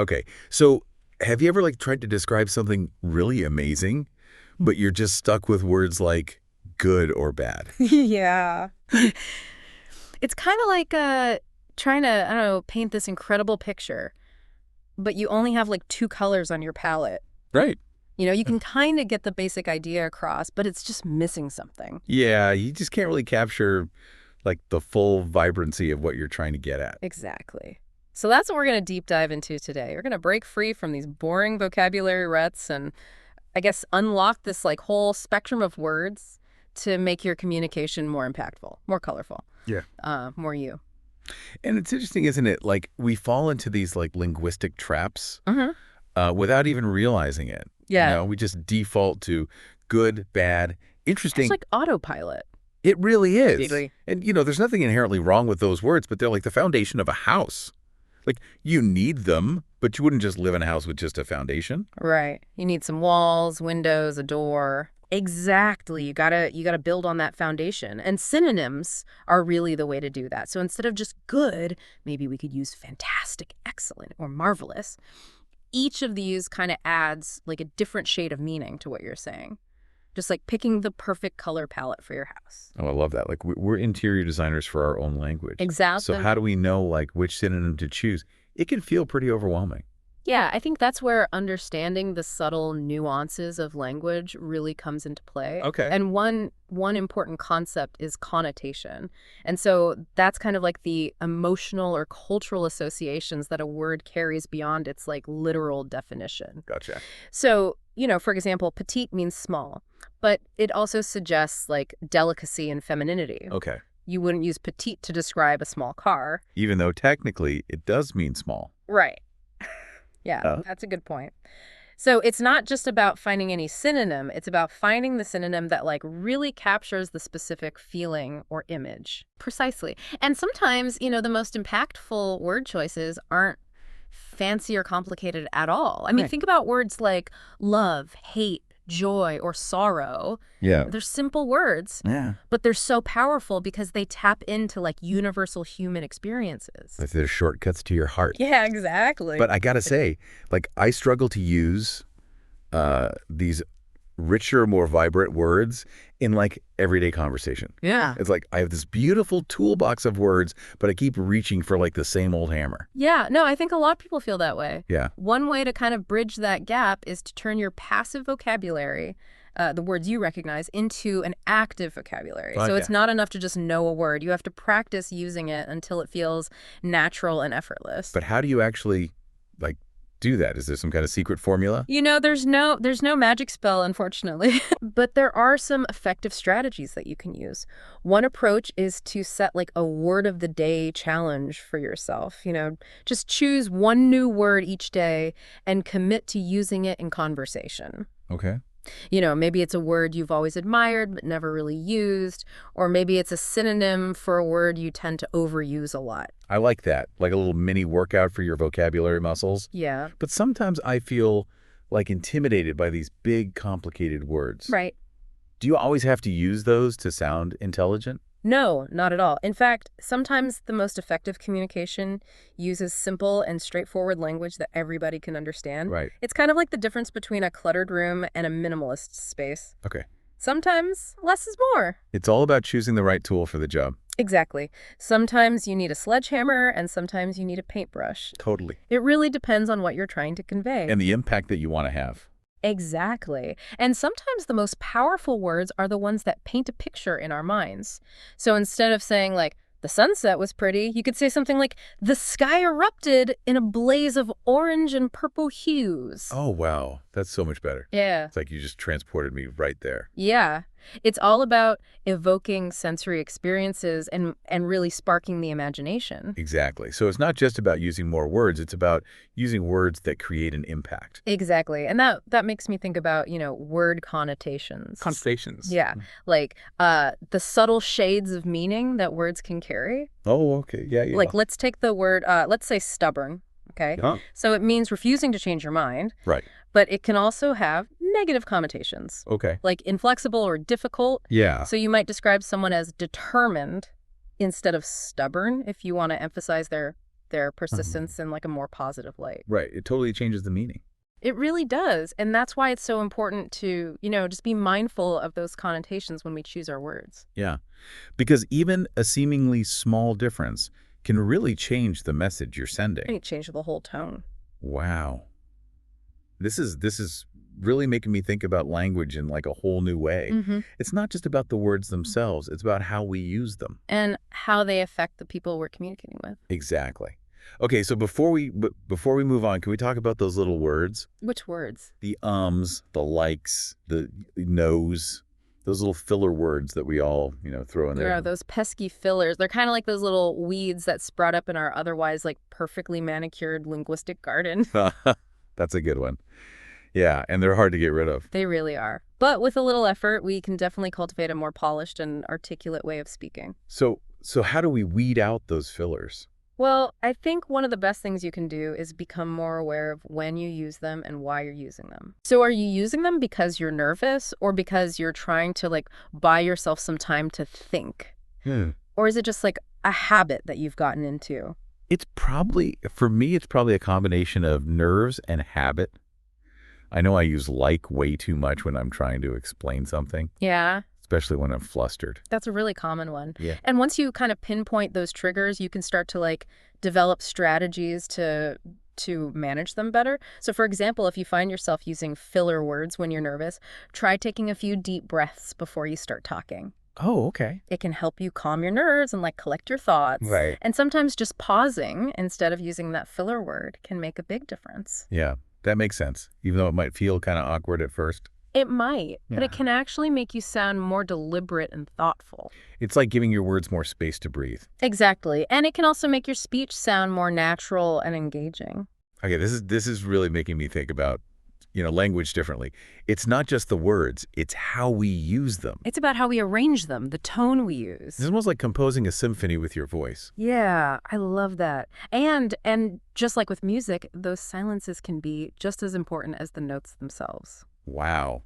Okay. So have you ever like tried to describe something really amazing, but you're just stuck with words like good or bad? Yeah. It's kind of like trying to, I don't know, paint this incredible picture, but you only have like two colors on your palette. Right. You can kind of get the basic idea across, but it's just missing something. Yeah, you just can't really capture like the full vibrancy of what you're trying to get at. Exactly. So that's what we're going to deep dive into today. We're going to break free from these boring vocabulary ruts and I guess unlock this like whole spectrum of words to make your communication more impactful, more colorful, Yeah. more you. And it's interesting, isn't it? Like we fall into these like linguistic traps Mm-hmm. without even realizing it. Yeah. We just default to good, bad, It's interesting. like autopilot. It really is. Really? And, there's nothing inherently wrong with those words, but they're like the foundation of a house. Like you need them, but you wouldn't just live in a house with just a foundation. Right. You need some walls, windows, a door. Exactly. You gotta build on that foundation. And synonyms are really the way to do that. So instead of just good, maybe we could use fantastic, excellent, or marvelous. Each of these kind of adds like a different shade of meaning to what you're saying. Just like picking the perfect color palette for your house. Oh, I love that. Like we're interior designers for our own language. Exactly. So how do we know like which synonym to choose? It can feel pretty overwhelming. Yeah, I think that's where understanding the subtle nuances of language really comes into play. Okay. And one important concept is connotation. And so that's kind of like the emotional or cultural associations that a word carries beyond its like literal definition. Gotcha. So, for example, petite means small, but it also suggests like delicacy and femininity. Okay. You wouldn't use petite to describe a small car. Even though technically it does mean small. Right. Yeah, that's a good point. So it's not just about finding any synonym. It's about finding the synonym that like really captures the specific feeling or image. Precisely. And sometimes, the most impactful word choices aren't fancy or complicated at all. I mean, Right. think about words like love, hate, joy, or sorrow. Yeah. They're simple words, Yeah. but they're so powerful because they tap into like universal human experiences. Like there's shortcuts to your heart. Yeah, exactly. But I gotta say, like I struggle to use these richer, more vibrant words in like everyday conversation. Yeah. It's like I have this beautiful toolbox of words, but I keep reaching for like the same old hammer. Yeah, no, I think a lot of people feel that way. Yeah. One way to kind of bridge that gap is to turn your passive vocabulary, the words you recognize, into an active vocabulary. So Gotcha. it's not enough to just know a word. You have to practice using it until it feels natural and effortless. But how do you actually like do that? Is there some kind of secret formula? There's no magic spell, unfortunately. But there are some effective strategies that you can use. One approach is to set like a word of the day challenge for yourself. Just choose one new word each day and commit to using it in conversation. Okay. Maybe it's a word you've always admired but never really used, or maybe it's a synonym for a word you tend to overuse a lot. I like that. Like a little mini workout for your vocabulary muscles. Yeah. But sometimes I feel like intimidated by these big, complicated words. Right. Do you always have to use those to sound intelligent? No, not at all. In fact, sometimes the most effective communication uses simple and straightforward language that everybody can understand. Right. It's kind of like the difference between a cluttered room and a minimalist space. Okay. Sometimes less is more. It's all about choosing the right tool for the job. Exactly. Sometimes you need a sledgehammer and sometimes you need a paintbrush. Totally. It really depends on what you're trying to convey. And the impact that you want to have. Exactly. And sometimes the most powerful words are the ones that paint a picture in our minds. So instead of saying like, the sunset was pretty, you could say something like, the sky erupted in a blaze of orange and purple hues. Oh, wow. That's so much better. Yeah. It's like you just transported me right there. Yeah. It's all about evoking sensory experiences and really sparking the imagination. Exactly. So it's not just about using more words. It's about using words that create an impact. Exactly. And that makes me think about, word connotations. Connotations. Yeah. Like the subtle shades of meaning that words can carry. Oh, okay. Yeah, yeah. Like, let's take the word, let's say stubborn. Okay. Yeah. So it means refusing to change your mind. Right. But it can also have negative connotations, Okay. like inflexible or difficult. Yeah. So you might describe someone as determined instead of stubborn if you want to emphasize their their persistence in like a more positive light. Right. It totally changes the meaning. It really does. And that's why it's so important to, just be mindful of those connotations when we choose our words. Yeah. Because even a seemingly small difference can really change the message you're And sending. it changes the whole tone. Wow. This is really making me think about language in like a whole new way. Hmm. It's not just about the words themselves, it's about how we use them. And how they affect the people we're communicating with. Exactly. Okay, so before we move on, can we talk about those little words? Which words? The ums, the likes, the no's, those little filler words that we all, throw in Yeah, there. those pesky fillers. They're kind of like those little weeds that sprout up in our otherwise like perfectly manicured linguistic garden. That's a good one. Yeah, and they're hard to get rid of. They really are. But with a little effort, we can definitely cultivate a more polished and articulate way of speaking. So how do we weed out those fillers? Well, I think one of the best things you can do is become more aware of when you use them and why you're using them. So are you using them because you're nervous or because you're trying to like buy yourself some time to think? Hmm. Or is it just like a habit that you've gotten into? For me, it's probably a combination of nerves and habit. I know I use like way too much when I'm trying to explain something, Yeah, especially when I'm flustered. that's a really common one. Yeah. And once you kind of pinpoint those triggers, you can start to like develop strategies to manage them better. So for example, if you find yourself using filler words when you're nervous, try taking a few deep breaths before you start talking. Oh, okay. It can help you calm your nerves and like collect your thoughts. Right. And sometimes just pausing instead of using that filler word can make a big difference. Yeah, that makes sense, even though it might feel kind of awkward at first. It might, but it Yeah. can actually make you sound more deliberate and thoughtful. It's like giving your words more space to breathe. Exactly. And it can also make your speech sound more natural and engaging. Okay, this is really making me think about, language differently. It's not just the words, it's how we use them. It's about how we arrange them, the tone we use. It's almost like composing a symphony with your voice. Yeah, I love that. And just like with music, those silences can be just as important as the notes themselves. Wow,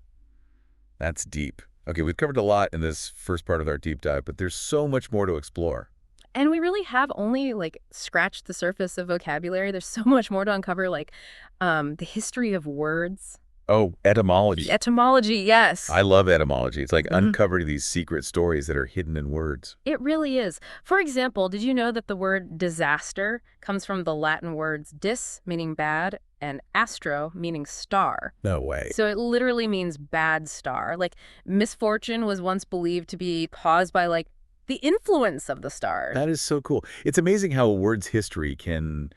that's deep. Okay, we've covered a lot in this first part of our deep dive, but there's so much more to explore. And we really have only like scratched the surface of vocabulary. There's so much more to uncover, like the history of words, Oh, etymology. etymology. Yes, I love etymology. It's like Mhm. uncovering these secret stories that are hidden in words. it really is. For example, did you know that the word disaster comes from the Latin words dis, meaning bad, and astro, meaning star? No way. So it literally means bad star. Like misfortune was once believed to be caused by like the influence of the stars. That is so cool. It's amazing how a word's history can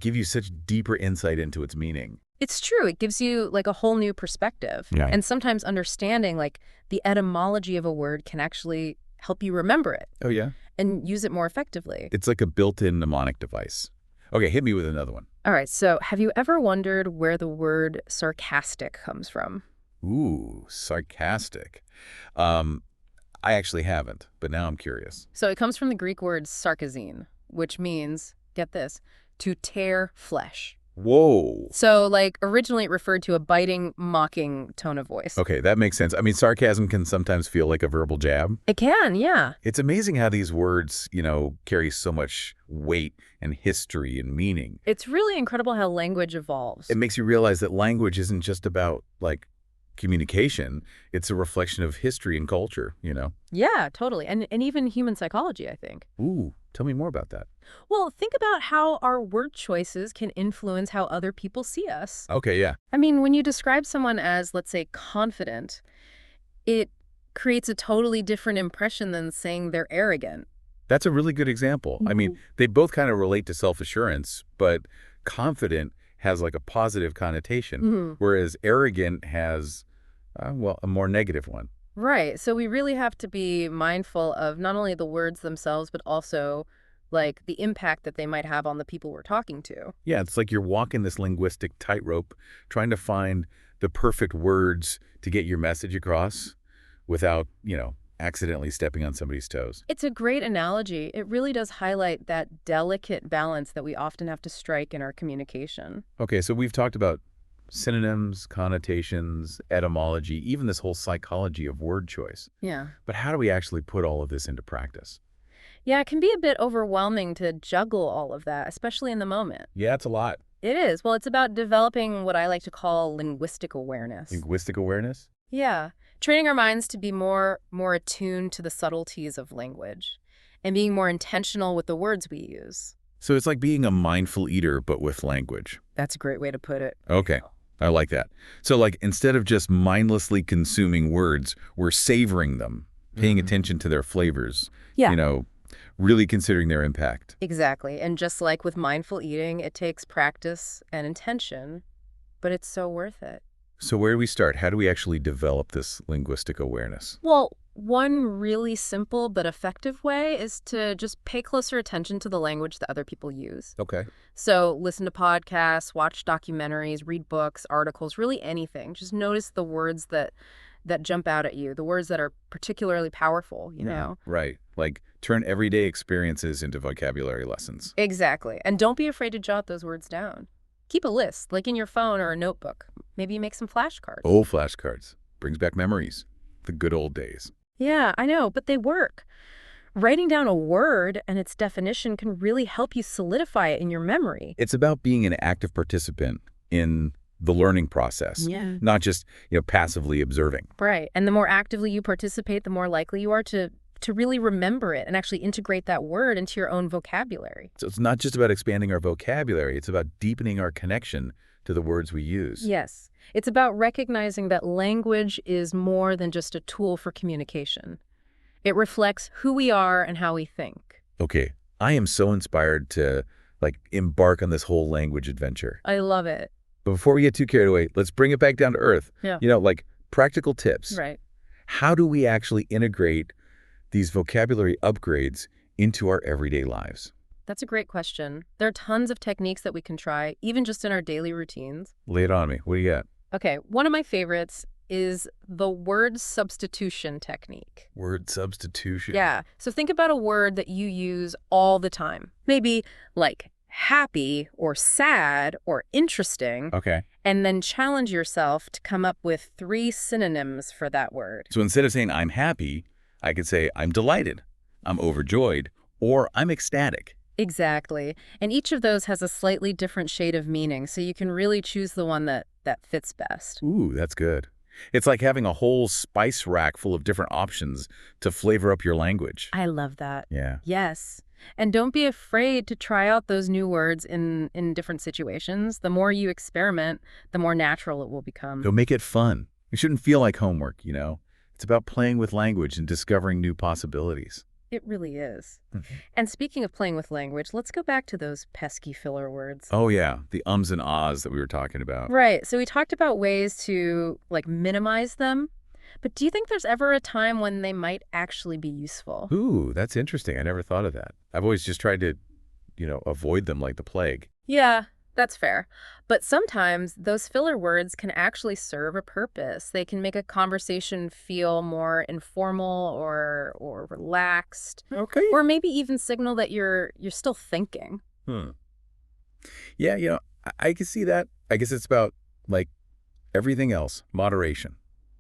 give you such deeper insight into its meaning. It's true. It gives you like a whole new perspective. Yeah. And sometimes understanding like the etymology of a word can actually help you remember it Oh, yeah? and use it more effectively. It's like a built-in mnemonic device. Okay, hit me with another one. All right. So have you ever wondered where the word sarcastic comes from? Ooh, sarcastic. I actually haven't, but now I'm curious. So it comes from the Greek word sarkazine, which means, get this, to tear flesh. Whoa. So, like, originally it referred to a biting, mocking tone of voice. Okay, that makes sense. I mean, sarcasm can sometimes feel like a verbal jab. It can, yeah. It's amazing how these words, carry so much weight and history and meaning. It's really incredible how language evolves. It makes you realize that language isn't just about, communication. It's a reflection of history and culture. Yeah, totally. And even human psychology, I think. Ooh, tell me more about that. Well, think about how our word choices can influence how other people see us. Okay, yeah. I mean, when you describe someone as, let's say, confident, it creates a totally different impression than saying they're arrogant. That's a really good example. I mean, they both kind of relate to self-assurance, but confident has a positive connotation, Mhm. whereas arrogant has, a more negative one. Right. So we really have to be mindful of not only the words themselves, but also like the impact that they might have on the people we're talking to. Yeah, it's like you're walking this linguistic tightrope, trying to find the perfect words to get your message across without, accidentally stepping on somebody's toes. It's a great analogy. It really does highlight that delicate balance that we often have to strike in our communication. Okay, so we've talked about synonyms, connotations, etymology, even this whole psychology of word choice. Yeah. But how do we actually put all of this into practice? Yeah, it can be a bit overwhelming to juggle all of that, especially in the moment. Yeah, it's a lot. It is. Well, it's about developing what I like to call linguistic awareness. Linguistic awareness? Yeah, training our minds to be more attuned to the subtleties of language and being more intentional with the words we use. So it's like being a mindful eater, but with language. That's a great way to put it. Okay, I like that. So like instead of just mindlessly consuming words, we're savoring them, paying attention to their flavors, Yeah. really considering their impact. Exactly. And just like with mindful eating, it takes practice and intention, but it's so worth it. So where do we start? How do we actually develop this linguistic awareness? Well, one really simple but effective way is to just pay closer attention to the language that other people use. Okay. So listen to podcasts, watch documentaries, read books, articles, really anything. Just notice the words that jump out at you, the words that are particularly powerful, you know? Right. Like turn everyday experiences into vocabulary lessons. Exactly. And don't be afraid to jot those words down. Keep a list, like in your phone or a notebook. Maybe you make some flashcards. Old flashcards. Brings back memories. The good old days. Yeah, I know, but they work. Writing down a word and its definition can really help you solidify it in your memory. It's about being an active participant in the learning process, Yeah. not just, passively observing. Right. And the more actively you participate, the more likely you are to really remember it and actually integrate that word into your own vocabulary. So it's not just about expanding our vocabulary, it's about deepening our connection to the words we use. Yes. It's about recognizing that language is more than just a tool for communication. It reflects who we are and how we think. Okay, I am so inspired to embark on this whole language adventure. I love it. But before we get too carried away, let's bring it back down to earth. Yeah. Practical tips. Right. How do we actually integrate these vocabulary upgrades into our everyday lives? That's a great question. There are tons of techniques that we can try, even just in our daily routines. Lay it on me. What do you got? Okay, one of my favorites is the word substitution technique. Word substitution. Yeah, so think about a word that you use all the time. Maybe like happy or sad or interesting, Okay. and then challenge yourself to come up with 3 synonyms for that word. So instead of saying I'm happy, I could say I'm delighted, I'm overjoyed, or I'm ecstatic. Exactly. And each of those has a slightly different shade of meaning, so you can really choose the one that fits best. Ooh, that's good. It's like having a whole spice rack full of different options to flavor up your language. I love that. Yeah. Yes. And don't be afraid to try out those new words in different situations. The more you experiment, the more natural it will become. So make it fun. It shouldn't feel like homework, It's about playing with language and discovering new possibilities. It really is. Mhm. And speaking of playing with language, let's go back to those pesky filler words. Oh, yeah. The ums and ahs that we were talking about. Right. So we talked about ways to minimize them. But do you think there's ever a time when they might actually be useful? Ooh, that's interesting. I never thought of that. I've always just tried to, avoid them like the plague. Yeah, that's fair. But sometimes those filler words can actually serve a purpose. They can make a conversation feel more informal or relaxed, Okay. or maybe even signal that you're still thinking. Yeah, I can see that. I guess it's about, everything else, moderation.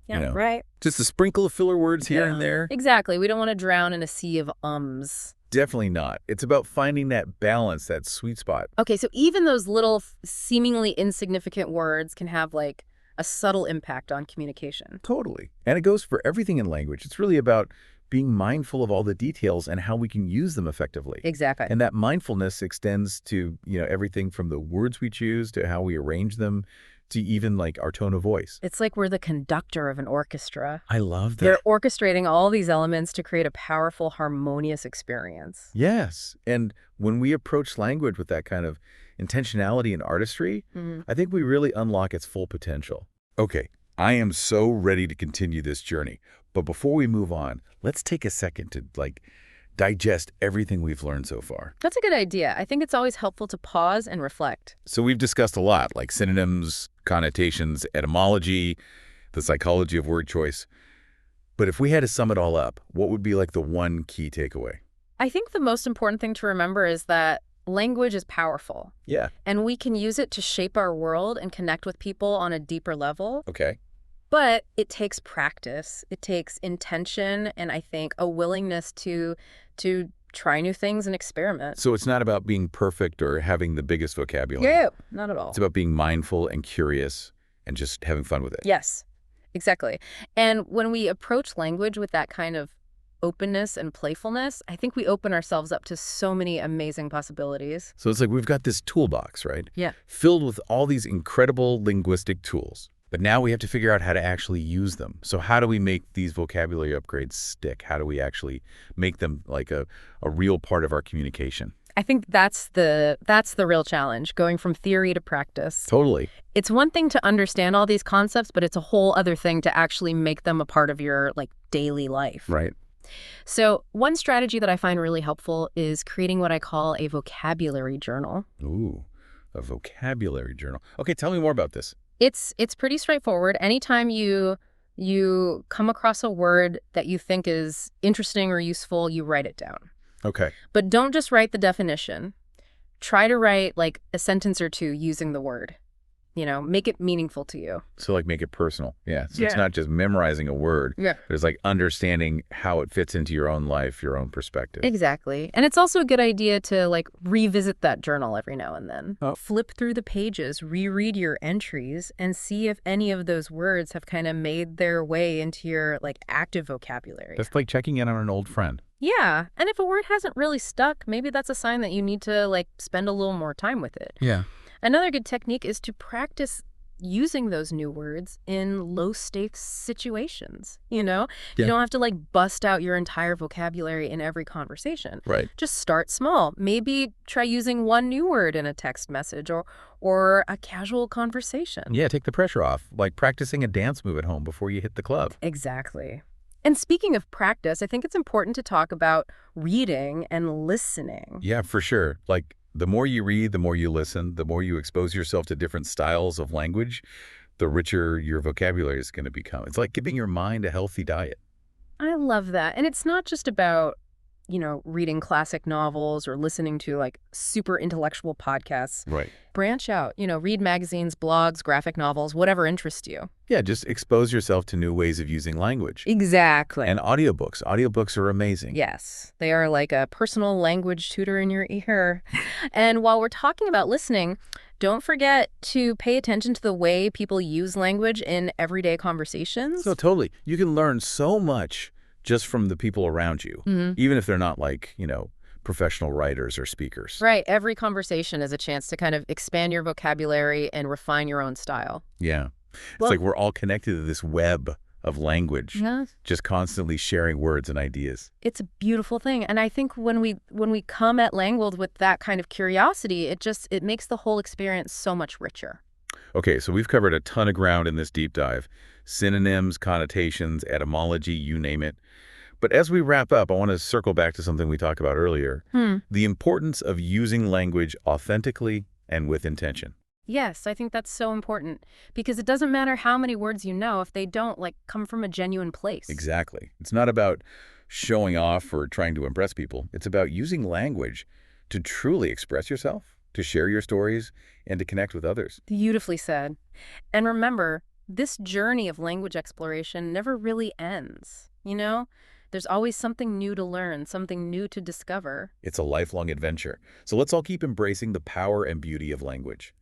Yeah, right. Just a sprinkle of filler words here and there. Exactly. We don't want to drown in a sea of ums. Definitely not. It's about finding that balance, that sweet spot. Okay, so even those little seemingly insignificant words can have a subtle impact on communication. Totally. And it goes for everything in language. It's really about being mindful of all the details and how we can use them effectively. Exactly. And that mindfulness extends to, everything from the words we choose to how we arrange them to even our tone of voice. It's like we're the conductor of an orchestra. I love that. They're orchestrating all these elements to create a powerful, harmonious experience. Yes. And when we approach language with that kind of intentionality and artistry, I think we really unlock its full potential. Okay, I am so ready to continue this journey. But before we move on, let's take a second to digest everything we've learned so far. That's a good idea. I think it's always helpful to pause and reflect. So we've discussed a lot, like synonyms, connotations, etymology, the psychology of word choice. But if we had to sum it all up, what would be the one key takeaway? I think the most important thing to remember is that language is powerful. Yeah. And we can use it to shape our world and connect with people on a deeper level. Okay. But it takes practice. It takes intention and I think a willingness to try new things and experiment. So it's not about being perfect or having the biggest vocabulary. Yeah, not at all. It's about being mindful and curious and just having fun with it. Yes, exactly. And when we approach language with that kind of openness and playfulness, I think we open ourselves up to so many amazing possibilities. So it's like we've got this toolbox, right? Yeah. Filled with all these incredible linguistic tools. But now we have to figure out how to actually use them. So how do we make these vocabulary upgrades stick? How do we actually make them like a real part of our communication? I think that's the real challenge, going from theory to practice. Totally. It's one thing to understand all these concepts, but it's a whole other thing to actually make them a part of your daily life. Right. So one strategy that I find really helpful is creating what I call a vocabulary journal. Ooh, a vocabulary journal. Okay, tell me more about this. It's pretty straightforward. Anytime you come across a word that you think is interesting or useful, you write it down. Okay. But don't just write the definition. Try to write a sentence or two using the word. Make it meaningful to you. So make it personal. Yeah. So Yeah. it's not just memorizing a word. Yeah. But it's understanding how it fits into your own life, your own perspective. Exactly. And it's also a good idea to revisit that journal every now and then. Oh. Flip through the pages, reread your entries, and see if any of those words have kind of made their way into your active vocabulary. That's like checking in on an old friend. Yeah. And if a word hasn't really stuck, maybe that's a sign that you need to spend a little more time with it. Yeah. Another good technique is to practice using those new words in low-stakes situations, You Yeah. don't have to bust out your entire vocabulary in every conversation. Right. Just start small. Maybe try using one new word in a text message or a casual conversation. Yeah, take the pressure off. Like practicing a dance move at home before you hit the club. Exactly. And speaking of practice, I think it's important to talk about reading and listening. Yeah, for sure. The more you read, the more you listen, the more you expose yourself to different styles of language, the richer your vocabulary is going to become. It's like giving your mind a healthy diet. I love that. And it's not just about, reading classic novels or listening to super intellectual podcasts. Right. Branch out, read magazines, blogs, graphic novels, whatever interests you. Yeah, just expose yourself to new ways of using language. Exactly. And audiobooks. Audiobooks are amazing. Yes, they are like a personal language tutor in your ear. And while we're talking about listening, don't forget to pay attention to the way people use language in everyday conversations. So totally. You can learn so much just from the people around you, even if they're not professional writers or speakers. Right. Every conversation is a chance to kind of expand your vocabulary and refine your own style. Yeah. Well- It's we're all connected to this web of language, just constantly sharing words and ideas. It's a beautiful thing. And I think when we come at Langwold with that kind of curiosity, it makes the whole experience so much richer. Okay, so we've covered a ton of ground in this deep dive. Synonyms, connotations, etymology, you name it. But as we wrap up, I want to circle back to something we talked about earlier. The importance of using language authentically and with intention. Yes, I think that's so important because it doesn't matter how many words you know if they don't come from a genuine place. Exactly. It's not about showing off or trying to impress people. It's about using language to truly express yourself, to share your stories, and to connect with others. Beautifully said. And remember, this journey of language exploration never really ends, There's always something new to learn, something new to discover. It's a lifelong adventure. So let's all keep embracing the power and beauty of language.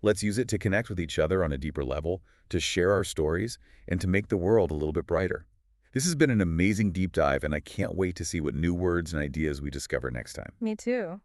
Let's use it to connect with each other on a deeper level, to share our stories, and to make the world a little bit brighter. This has been an amazing deep dive, and I can't wait to see what new words and ideas we discover next time. Me too.